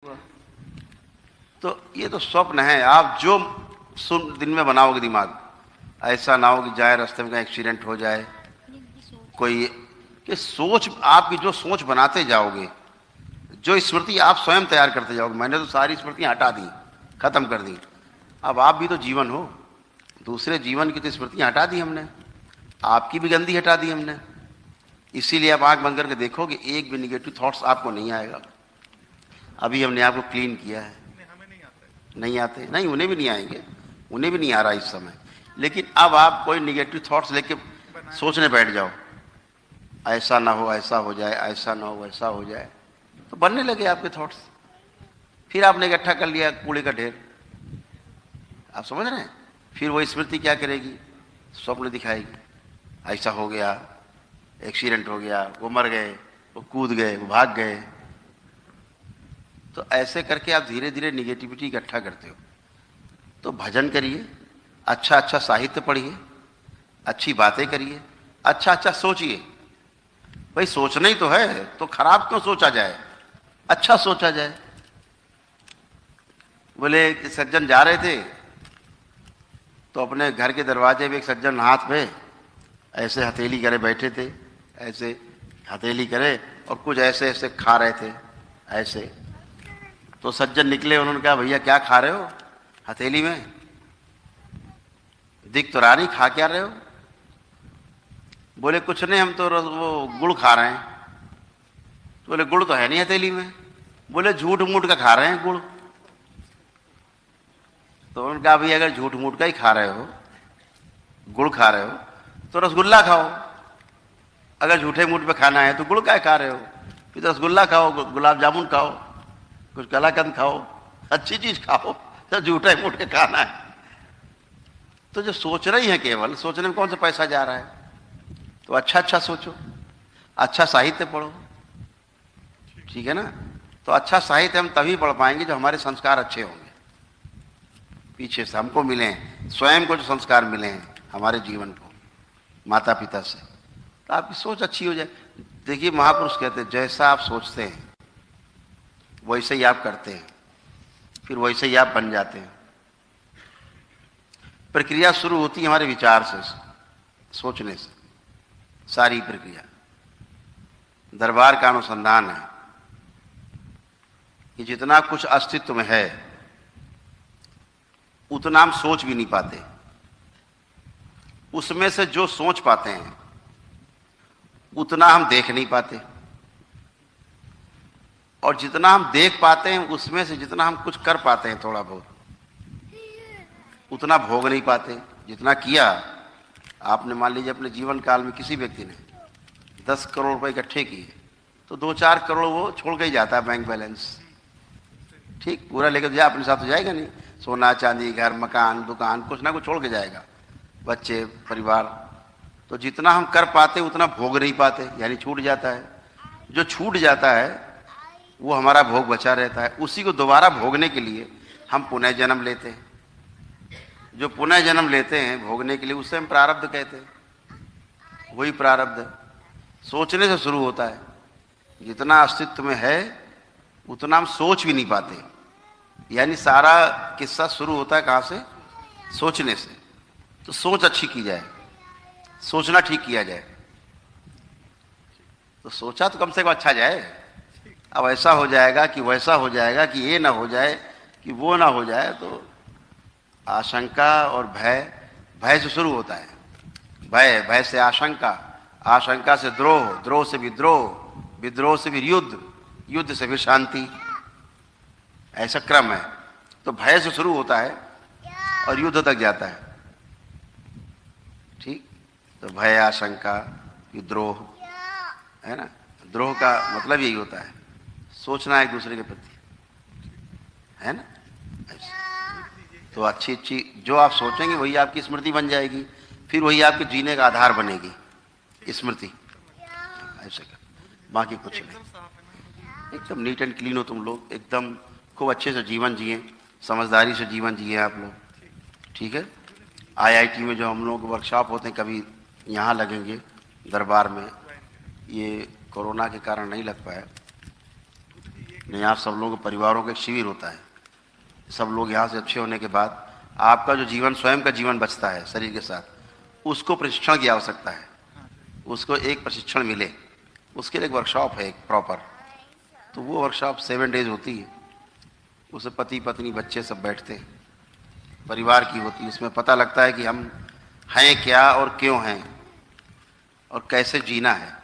तो ये तो स्वप्न है। आप जो दिन में बनाओगे दिमाग, ऐसा ना हो कि जाए रास्ते में कहीं एक्सीडेंट हो जाए कोई, कि सोच आपकी जो सोच बनाते जाओगे, जो स्मृति आप स्वयं तैयार करते जाओगे। मैंने तो सारी स्मृतियां हटा दी, खत्म कर दी। अब आप भी तो जीवन हो, दूसरे जीवन की तो स्मृतियां हटा दी हमने, आपकी भी गंदी हटा दी हमने। इसीलिए आप आंख बंद करके देखोगे एक भी निगेटिव थॉट्स आपको नहीं आएगा। अभी हमने आपको क्लीन किया है। नहीं आते, नहीं उन्हें भी नहीं आएंगे, उन्हें भी नहीं आ रहा इस समय। लेकिन अब आप कोई निगेटिव थॉट्स लेके सोचने बैठ जाओ, ऐसा ना हो, ऐसा हो जाए, ऐसा ना हो, ऐसा हो जाए, तो बनने लगे आपके थॉट्स। फिर आपने इकट्ठा कर लिया कूड़े का ढेर। आप समझ रहे हैं? फिर वो स्मृति क्या करेगी? स्वप्न दिखाएगी, ऐसा हो गया, एक्सीडेंट हो गया, वो मर गए, वो कूद गए, वो भाग गए। तो ऐसे करके आप धीरे धीरे निगेटिविटी इकट्ठा करते हो। तो भजन करिए, अच्छा अच्छा साहित्य पढ़िए, अच्छी बातें करिए, अच्छा अच्छा सोचिए। भाई सोचना ही तो है, तो खराब क्यों सोचा जाए, अच्छा सोचा जाए। बोले कि सज्जन जा रहे थे तो अपने घर के दरवाजे पे एक सज्जन हाथ पे ऐसे हथेली करे बैठे थे, ऐसे हथेली करे और कुछ ऐसे ऐसे खा रहे थे ऐसे। तो सज्जन निकले, उन्होंने कहा भैया क्या खा रहे हो हथेली में, दिख तो रहा नहीं, खा क्या रहे हो? बोले कुछ नहीं, हम तो वो गुड़ खा रहे हैं। तो बोले गुड़ तो है नहीं हथेली में। बोले झूठ मूठ का खा रहे हैं गुड़। तो उन्होंने कहा भैया अगर झूठ मूठ का ही खा रहे हो, गुड़ खा रहे हो, तो रसगुल्ला खाओ। अगर झूठे मूठ पे खाना है तो गुड़ का खा रहे हो, फिर तो रसगुल्ला खाओ, गुलाब जामुन खाओ, कुछ कलाकंद खाओ, अच्छी चीज खाओ, तो झूठे मूठ के खाना है। तो जो सोच रही है, केवल सोचने में कौन सा पैसा जा रहा है? तो अच्छा अच्छा सोचो, अच्छा साहित्य पढ़ो, ठीक है ना? तो अच्छा साहित्य हम तभी पढ़ पाएंगे जो हमारे संस्कार अच्छे होंगे, पीछे से हमको मिले हैं, स्वयं को जो संस्कार मिले हैं हमारे जीवन को माता पिता से, तो आपकी सोच अच्छी हो जाए। देखिए महापुरुष कहते हैं जैसा आप सोचते हैं वैसे ही आप करते हैं, फिर वैसे ही आप बन जाते हैं। प्रक्रिया शुरू होती है हमारे विचार से, सोचने से। सारी प्रक्रिया दरबार का अनुसंधान है कि जितना कुछ अस्तित्व में है उतना हम सोच भी नहीं पाते। उसमें से जो सोच पाते हैं उतना हम देख नहीं पाते, और जितना हम देख पाते हैं उसमें से जितना हम कुछ कर पाते हैं थोड़ा बहुत, उतना भोग नहीं पाते। जितना किया आपने, मान लीजिए अपने जीवन काल में किसी व्यक्ति ने 10 करोड़ रुपए इकट्ठे किए, तो 2-4 करोड़ वो छोड़ के ही जाता है बैंक बैलेंस। ठीक, पूरा लेकर जाए अपने साथ तो जाएगा नहीं, सोना चांदी घर मकान दुकान कुछ ना कुछ छोड़ के जाएगा, बच्चे परिवार। तो जितना हम कर पाते उतना भोग नहीं पाते, यानी छूट जाता है। जो छूट जाता है वो हमारा भोग बचा रहता है, उसी को दोबारा भोगने के लिए हम पुनः जन्म लेते हैं। जो पुनः जन्म लेते हैं भोगने के लिए, उसे हम प्रारब्ध कहते हैं। वही प्रारब्ध सोचने से शुरू होता है। जितना अस्तित्व में है उतना हम सोच भी नहीं पाते, यानी सारा किस्सा शुरू होता है कहाँ से? सोचने से। तो सोच अच्छी की जाए, सोचना ठीक किया जाए, तो सोचा तो कम से कम अच्छा जाए। अब ऐसा हो जाएगा कि वैसा हो जाएगा कि ये ना हो जाए कि वो ना हो जाए, तो आशंका और भय, भय से शुरू होता है। भय, भय से आशंका, आशंका से द्रोह, द्रोह से विद्रोह, विद्रोह से फिर युद्ध, युद्ध से फिर शांति। ऐसा क्रम है। तो भय से शुरू होता है और युद्ध तक जाता है। ठीक, तो भय, आशंका, विद्रोह, है ना? द्रोह का मतलब यही होता है, सोचना एक दूसरे के प्रति, है ना? ऐसे तो अच्छी अच्छी जो आप सोचेंगे वही आपकी स्मृति बन जाएगी, फिर वही आपके जीने का आधार बनेगी स्मृति। ऐसे कर, बाकी कुछ नहीं। एकदम नीट एंड क्लीन हो तुम लोग, एकदम खूब अच्छे से जीवन जिए, समझदारी से जीवन जिए आप लोग, ठीक है? आईआईटी में जो हम लोग वर्कशॉप होते हैं, कभी यहाँ लगेंगे दरबार में, ये कोरोना के कारण नहीं लग पाया। नहीं, आप सब लोगों के परिवारों का एक शिविर होता है। सब लोग यहाँ से अच्छे होने के बाद आपका जो जीवन, स्वयं का जीवन बचता है शरीर के साथ, उसको प्रशिक्षण की आवश्यकता है। उसको एक प्रशिक्षण मिले, उसके लिए एक वर्कशॉप है एक प्रॉपर। तो वो वर्कशॉप 7 डेज होती है। उसमें पति पत्नी बच्चे सब बैठते हैं, परिवार की होती है। उसमें पता लगता है कि हम हैं क्या और क्यों हैं और कैसे जीना है।